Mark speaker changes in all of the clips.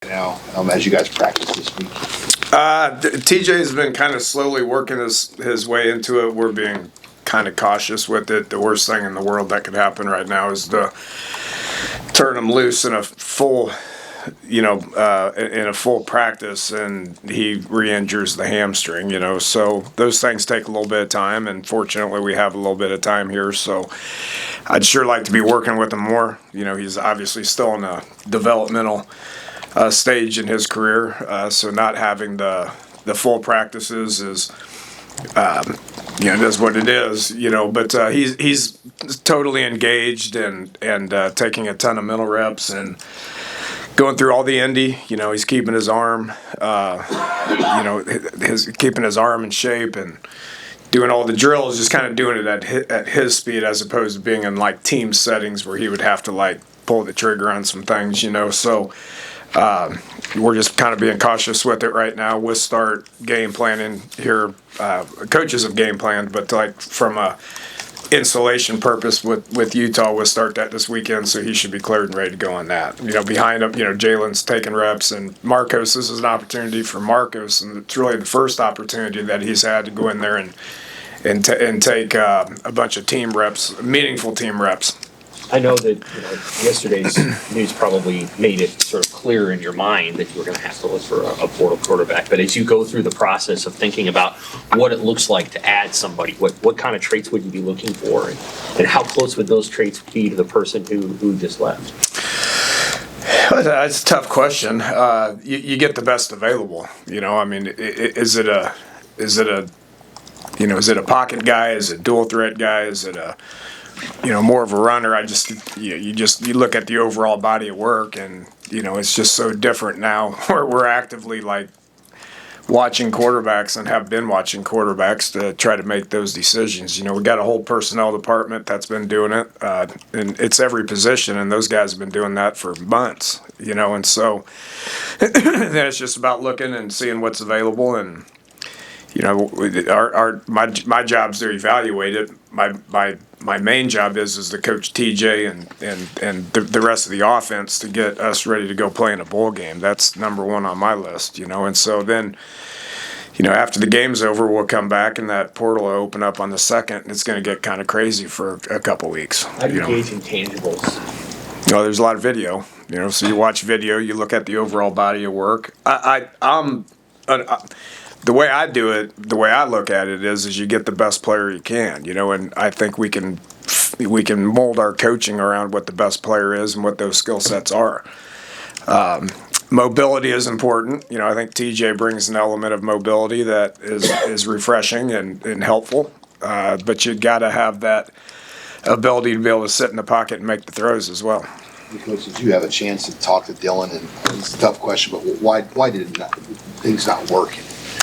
Speaker 1: now as you guys practice this week?
Speaker 2: TJ's been kind of slowly working his way into it. We're being kind of cautious with it. The worst thing in the world that could happen right now is to turn him loose in a full, in a full practice, and he re-injures the hamstring. So those things take a little bit of time, and fortunately we have a little bit of time here. So I'd sure like to be working with him more. He's obviously still in a developmental stage in his career, so not having the full practices is, it is what it is, but he's totally engaged and taking a ton of mental reps and going through all the Indy. He's keeping his arm, keeping his arm in shape and doing all the drills, just kind of doing it at his speed as opposed to being in like team settings where he would have to like pull the trigger on some things, so we're just kind of being cautious with it right now. We'll start game planning here. Coaches have game planned, but like from a insulation purpose with Utah, we'll start that this weekend, so he should be cleared and ready to go on that. Behind him, Jalen's taking reps, and Marcos, this is an opportunity for Marcos, and it's really the first opportunity that he's had to go in there and take a bunch of team reps, meaningful team reps.
Speaker 3: I know that yesterday's news probably made it sort of clear in your mind that you were going to have to look for a portal quarterback. But as you go through the process of thinking about what it looks like to add somebody, what kind of traits would you be looking for, and how close would those traits be to the person who just left?
Speaker 2: That's a tough question. You get the best available. Is it a pocket guy? Is it dual threat guy? Is it a more of a runner? You look at the overall body of work, and it's just so different now. We're actively like watching quarterbacks and have been watching quarterbacks to try to make those decisions. We got a whole personnel department that's been doing it, and it's every position, and those guys have been doing that for months. And so then it's just about looking and seeing what's available, and my job's to evaluate it. My main job is to coach TJ and the rest of the offense to get us ready to go play in a bowl game. That's number one on my list, and so then, after the game's over, we'll come back and that portal will open up on the 2nd, and it's going to get kind of crazy for a couple weeks.
Speaker 3: How do you gauge intangibles?
Speaker 2: There's a lot of video, so you watch video, you look at the overall body of work. The way I do it, the way I look at it is you get the best player you can, and I think we can mold our coaching around what the best player is and what those skill sets are. Mobility is important. I think TJ brings an element of mobility that is refreshing and helpful, but you got to have that ability to be able to sit in the pocket and make the throws as well.
Speaker 1: Coach, did you have a chance to talk to Dylan? And it's a tough question, but why did things not work?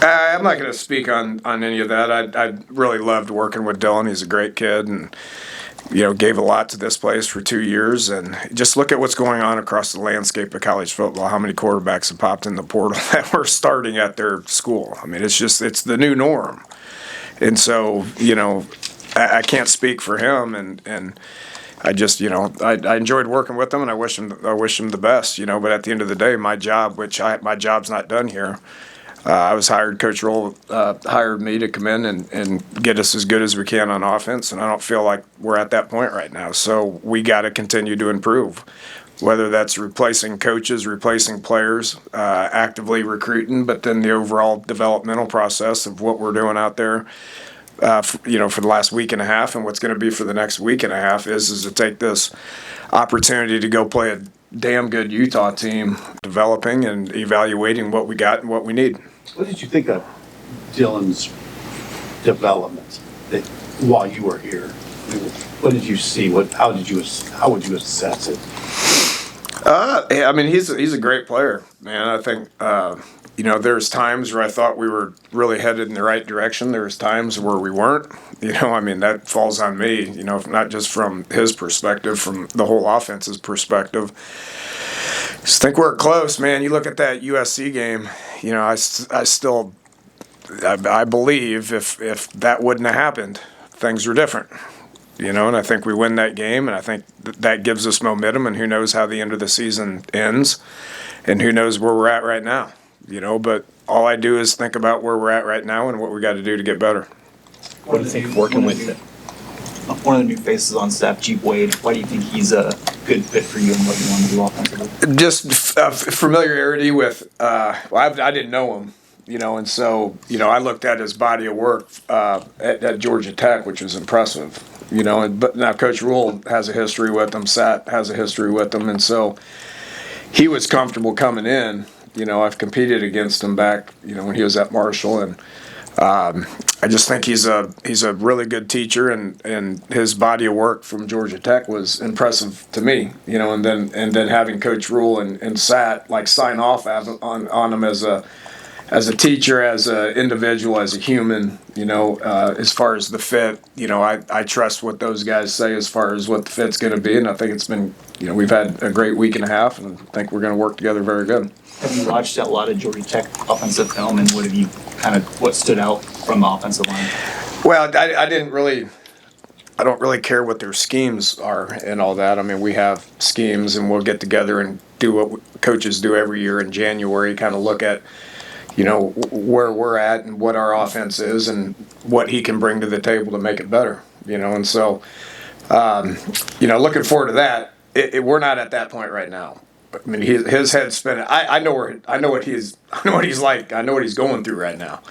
Speaker 2: I'm not going to speak on any of that. I really loved working with Dylan. He's a great kid, and gave a lot to this place for 2 years. And just look at what's going on across the landscape of college football. How many quarterbacks have popped in the portal that were starting at their school? I mean, it's the new norm. And so I can't speak for him, and I just I enjoyed working with him, and I wish him the best. But at the end of the day, my job, my job's not done here. I was hired. Coach Roll hired me to come in and get us as good as we can on offense, and I don't feel like we're at that point right now. So we got to continue to improve, whether that's replacing coaches, replacing players, actively recruiting, but then the overall developmental process of what we're doing out there, for the last week and a half, and what's going to be for the next week and a half is to take this opportunity to go play a damn good Utah team, developing and evaluating what we got and what we need.
Speaker 4: What did you think of Dylan's development while you were here? What did you see? How would you assess it?
Speaker 2: He's a great player, man. I think there's times where I thought we were really headed in the right direction. There's times where we weren't. That falls on me. Not just from his perspective, from the whole offense's perspective. Just think we're close, man. You look at that USC game. I believe if that wouldn't have happened, things were different. and I think we win that game, and I think that gives us momentum, and who knows how the end of the season ends, and who knows where we're at right now, but all I do is think about where we're at right now and what we got to do to get better.
Speaker 3: What do you think working with it?
Speaker 5: One of the new faces on staff, Jeep Wade, why do you think he's a good fit for you and what you want to do offensively?
Speaker 2: Just familiarity with, I didn't know him, and so, I looked at his body of work at Georgia Tech, which was impressive, but now Coach Rule has a history with him, Sat has a history with him, and so he was comfortable coming in. I've competed against him back, when he was at Marshall, and I just think he's a really good teacher, and his body of work from Georgia Tech was impressive to me, and then having Coach Rule and Sat sign off on him as a teacher, as an individual, as a human, as far as the fit, I trust what those guys say as far as what the fit's going to be, and I think it's been, we've had a great week and a half, and I think we're going to work together very good.
Speaker 5: Have you watched a lot of Georgia Tech offensive film, and what stood out from the offensive line?
Speaker 2: Well, I don't really care what their schemes are and all that. I mean, we have schemes, and we'll get together and do what coaches do every year in January, kind of look at, where we're at and what our offense is and what he can bring to the table to make it better, and so, looking forward to that. We're not at that point right now. I mean, his head's spinning. I know what he's like. I know what he's going through right now.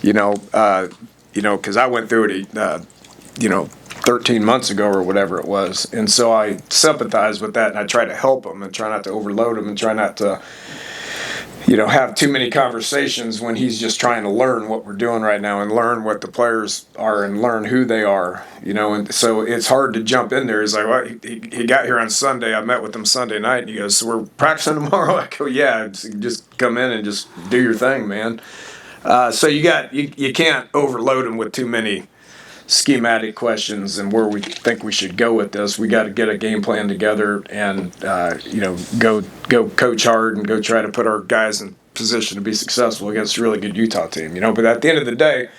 Speaker 2: Because I went through it, 13 months ago or whatever it was, and so I sympathize with that, and I try to help him and try not to overload him and try not to, have too many conversations when he's just trying to learn what we're doing right now and learn what the players are and learn who they are, and so it's hard to jump in there. He's like, well, he got here on Sunday. I met with him Sunday night, and he goes, so we're practicing tomorrow? I go, yeah, just come in and just do your thing, man. So you can't overload him with too many schematic questions and where we think we should go with this. We got to get a game plan together and go coach hard and go try to put our guys in position to be successful against a really good Utah team. But at the end of the day,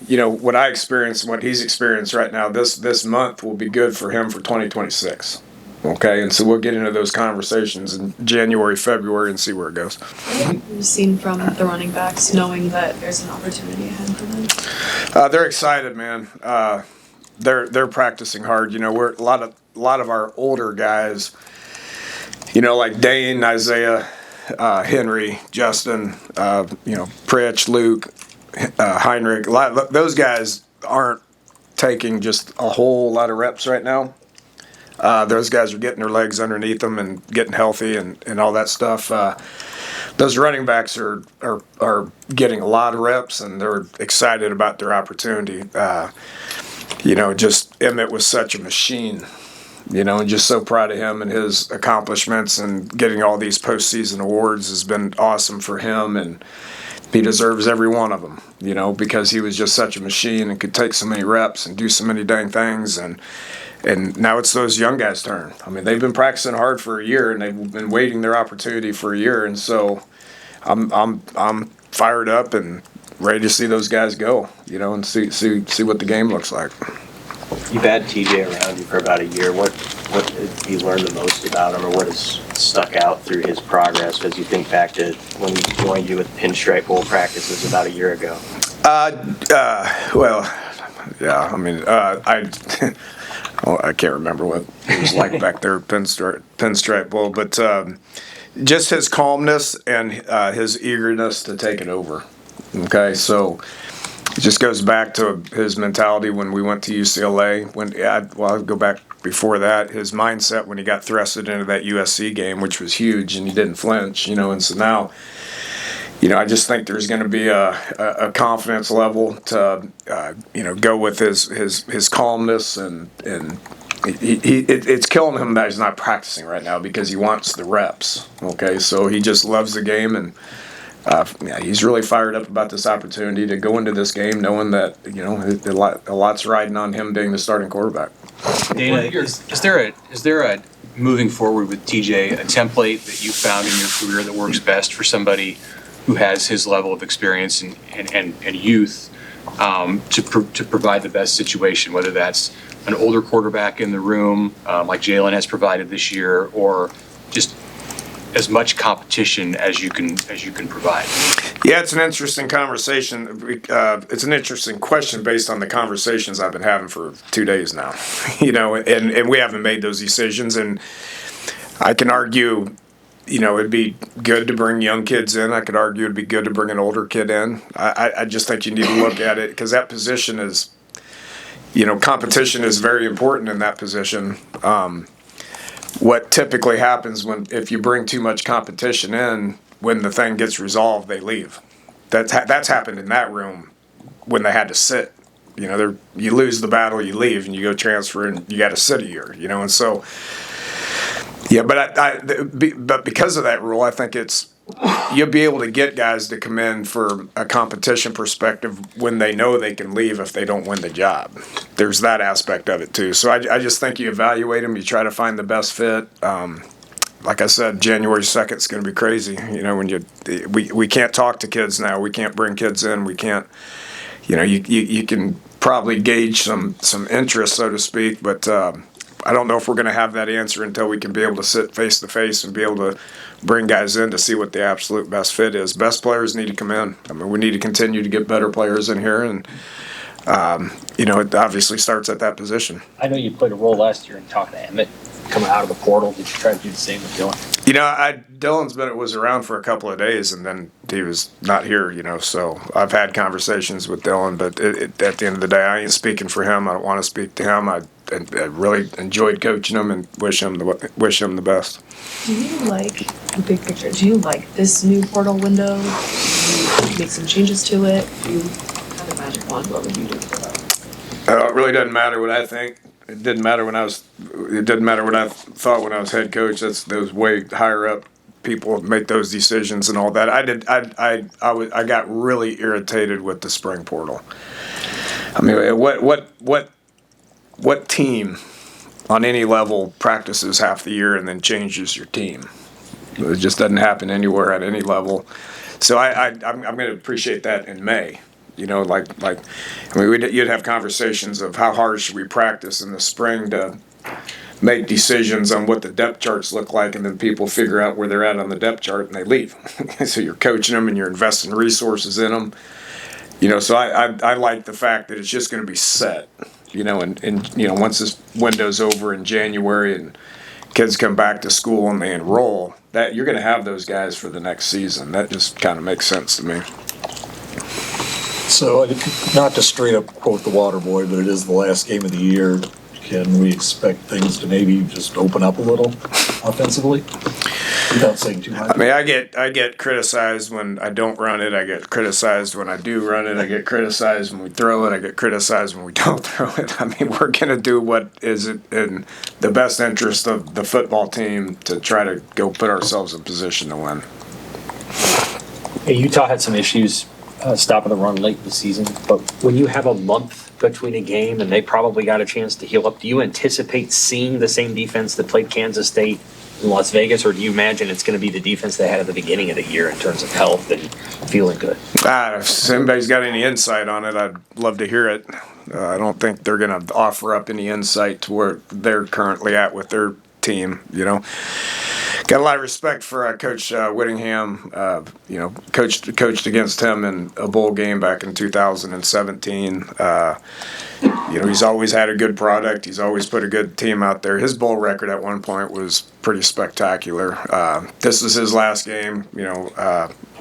Speaker 2: what I experienced, what he's experienced right now, this month will be good for him for 2026. Okay, and so we'll get into those conversations in January, February, and see where it goes.
Speaker 6: What have you seen from the running backs, knowing that there's an opportunity ahead for them?
Speaker 2: They're excited, man. They're practicing hard. We're a lot of our older guys, like Dane, Isaiah, Henry, Justin, Pritch, Luke, Heinrich. Those guys aren't taking just a whole lot of reps right now. Those guys are getting their legs underneath them and getting healthy and all that stuff. Those running backs are getting a lot of reps, and they're excited about their opportunity. Just Emmett was such a machine, and just so proud of him and his accomplishments, and getting all these postseason awards has been awesome for him, and he deserves every one of them, because he was just such a machine and could take so many reps and do so many dang things. And now it's those young guys' turn. I mean, they've been practicing hard for a year, and they've been waiting their opportunity for a year. And so, I'm fired up and ready to see those guys go. And see what the game looks like.
Speaker 7: You've had TJ around you for about a year. What have you learned the most about him, or what has stuck out through his progress as you think back to when he joined you with Pinstripe Bowl practices about a year ago?
Speaker 2: Well, yeah. I mean, I can't remember what it was like back there at Pinstripe Bowl, but just his calmness and his eagerness to take it over. Okay, so it just goes back to his mentality when we went to UCLA. I'll go back before that. His mindset when he got thrusted into that USC game, which was huge, and he didn't flinch. And so now, I just think there's going to be a confidence level to, go with his calmness, and it's killing him that he's not practicing right now because he wants the reps. Okay, so he just loves the game, and he's really fired up about this opportunity to go into this game knowing that a lot's riding on him being the starting quarterback.
Speaker 8: Dana, is there a moving forward with TJ a template that you found in your career that works best for somebody who has his level of experience and youth to provide the best situation, whether that's an older quarterback in the room, like Jalen has provided this year, or just as much competition as you can provide?
Speaker 2: Yeah, it's an interesting conversation. It's an interesting question based on the conversations I've been having for 2 days now. And we haven't made those decisions. And I can argue, it'd be good to bring young kids in. I could argue it'd be good to bring an older kid in. I just think you need to look at it because that position is, competition is very important in that position. What typically happens if you bring too much competition in, when the thing gets resolved, they leave. That's happened in that room when they had to sit. You lose the battle, you leave, and you go transfer, and you got to sit a year. And so, yeah. But because of that rule, I think you'll be able to get guys to come in for a competition perspective when they know they can leave if they don't win the job. There's that aspect of it too. So I just think you evaluate them, you try to find the best fit. Like I said, January 2nd is going to be crazy. When we can't talk to kids now. We can't bring kids in. We can't. You can probably gauge some interest, so to speak, but I don't know if we're going to have that answer until we can be able to sit face to face and be able to bring guys in to see what the absolute best fit is. Best players need to come in. We need to continue to get better players in here, and it obviously starts at that position.
Speaker 3: I know you played a role last year in talking to Emmett coming out of the portal. Did you try to do the same with Dylan?
Speaker 2: Dylan's was around for a couple of days, and then he was not here. So I've had conversations with Dylan, but at the end of the day, I ain't speaking for him. I don't want to speak to him. I really enjoyed coaching him and wish him the best.
Speaker 6: Do you like the big picture? Do you like this new portal window? Do you make some changes to it? Do you have a magic wand? What would you do for that?
Speaker 2: It really doesn't matter what I think. It didn't matter when it didn't matter what I thought when I was head coach. That's those way higher up people make those decisions and all that. I got really irritated with the spring portal. What team on any level practices half the year and then changes your team? It just doesn't happen anywhere at any level. So I'm going to appreciate that in May. You'd have conversations of how hard should we practice in the spring to make decisions on what the depth charts look like, and then people figure out where they're at on the depth chart and they leave. So you're coaching them and you're investing resources in them. So I like the fact that it's just going to be set. And once this window's over in January and kids come back to school and they enroll, that you're going to have those guys for the next season. That just kind of makes sense to me.
Speaker 9: So, not to straight up quote the water boy, but it is the last game of the year. Can we expect things to maybe just open up a little offensively? Without saying too much.
Speaker 2: I get criticized when I don't run it. I get criticized when I do run it. I get criticized when we throw it. I get criticized when we don't throw it. We're going to do what is in the best interest of the football team to try to go put ourselves in position to win.
Speaker 3: Hey, Utah had some issues stopping the run late in the season, but when you have a month between a game and they probably got a chance to heal up, do you anticipate seeing the same defense that played Kansas State in Las Vegas, or do you imagine it's going to be the defense they had at the beginning of the year in terms of health and feeling good?
Speaker 2: If anybody's got any insight on it, I'd love to hear it. I don't think they're going to offer up any insight to where they're currently at with their team. Got a lot of respect for Coach Whittingham. Coached against him in a bowl game back in 2017. He's always had a good product. He's always put a good team out there. His bowl record at one point was pretty spectacular. This is his last game.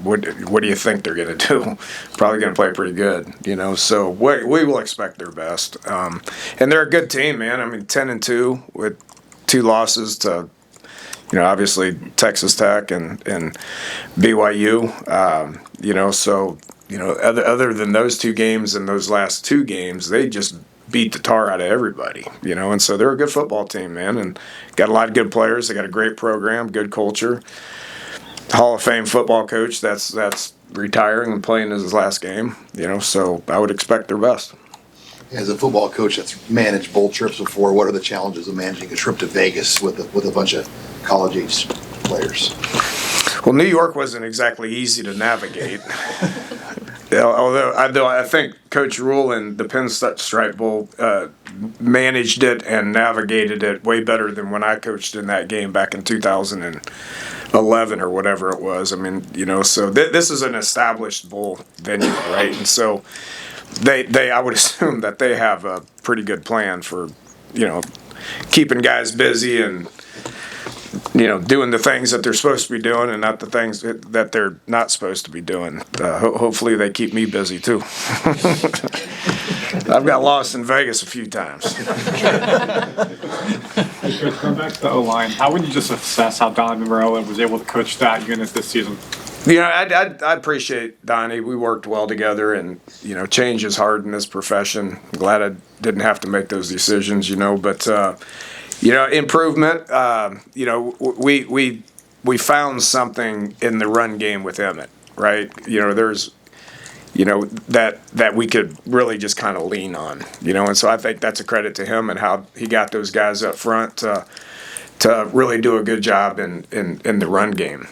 Speaker 2: What do you think they're going to do? Probably going to play pretty good. So we will expect their best. And they're a good team, man. 10-2 with 2 losses to, obviously Texas Tech and BYU. Other than those 2 games and those last 2 games, they just beat the tar out of everybody, and so they're a good football team, man, and got a lot of good players. They got a great program, good culture. Hall of Fame football coach that's retiring and playing his last game, so I would expect their best.
Speaker 1: As a football coach that's managed bowl trips before, what are the challenges of managing a trip to Vegas with a bunch of college-age players?
Speaker 2: Well, New York wasn't exactly easy to navigate. Although I think Coach Rule in the Pinstripe Bowl managed it and navigated it way better than when I coached in that game back in 2011 or whatever it was. I mean, so this is an established bowl venue, right? And so they I would assume that they have a pretty good plan for, keeping guys busy and, doing the things that they're supposed to be doing and not the things that they're not supposed to be doing. Hopefully they keep me busy too. I've got lost in Vegas a few times.
Speaker 10: Come back to the O-line. How would you just assess how Donovan Morella was able to coach that unit this season?
Speaker 2: I appreciate Donnie. We worked well together, and change is hard in this profession. I'm glad I didn't have to make those decisions, but improvement. We found something in the run game with Emmett, right? There's that we could really just kind of lean on, and so I think that's a credit to him and how he got those guys up front to really do a good job in the run game.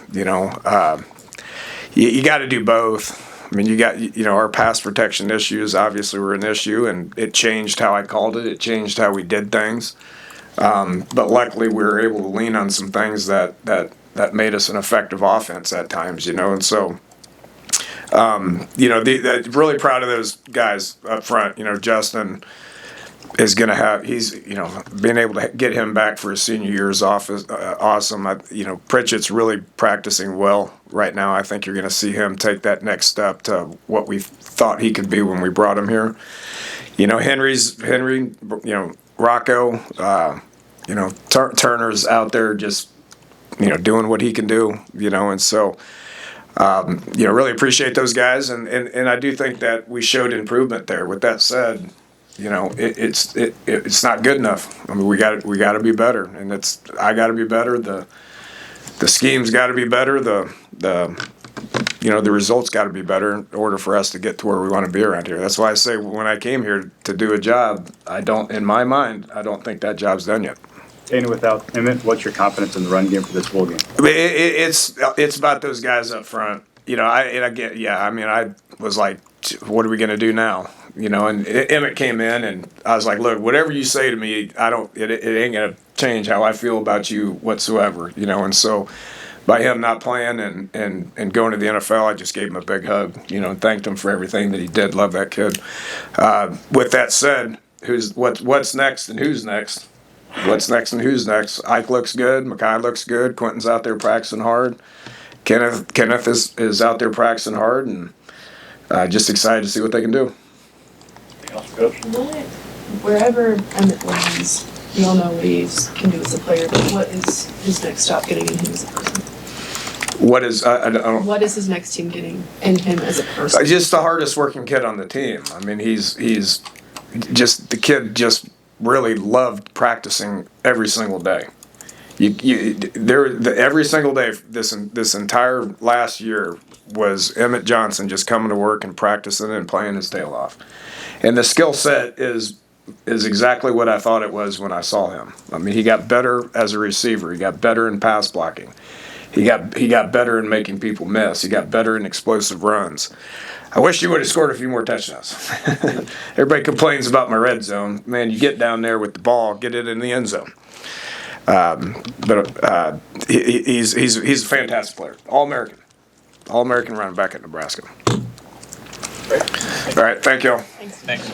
Speaker 2: You got to do both. I mean, you got, our pass protection issues obviously were an issue, and it changed how I called it. It changed how we did things. But luckily we were able to lean on some things that made us an effective offense at times, and so, really proud of those guys up front. Justin is going to have, being able to get him back for his senior year is awesome. Pritchett's really practicing well right now. I think you're going to see him take that next step to what we thought he could be when we brought him here. Henry, Rocco, Turner's out there just, doing what he can do, and so, really appreciate those guys. And I do think that we showed improvement there. With that said, it's not good enough. I mean, we got to be better, and I got to be better. The scheme's got to be better. The results got to be better in order for us to get to where we want to be around here. That's why I say when I came here to do a job, in my mind, I don't think that job's done yet.
Speaker 10: Dana, without Emmett, what's your confidence in the run game for this bowl game?
Speaker 2: It's about those guys up front. I was like, what are we going to do now? And Emmett came in, and I was like, look, whatever you say to me, it ain't going to change how I feel about you whatsoever, and so by him not playing and going to the NFL, I just gave him a big hug, and thanked him for everything that he did. Love that kid. With that said, what's next and who's next? What's next and who's next? Ike looks good. Makai looks good. Quentin's out there practicing hard. Kenneth is out there practicing hard, and just excited to see what they can do.
Speaker 6: Wherever Emmett lands, we all know what he can do as a player, but what is his next stop getting in him as a person?
Speaker 2: What is
Speaker 6: What is his next team getting in him as a person?
Speaker 2: Just the hardest working kid on the team. I mean, he's just the kid just really loved practicing every single day. Every single day this entire last year was Emmett Johnson just coming to work and practicing and playing his tail off. And the skill set is exactly what I thought it was when I saw him. I mean, he got better as a receiver. He got better in pass blocking. He got better in making people miss. He got better in explosive runs. I wish he would have scored a few more touchdowns. Everybody complains about my red zone. Man, you get down there with the ball, get it in the end zone. He's a fantastic player. All-American running back at Nebraska. All right, thank you all.
Speaker 6: Thanks.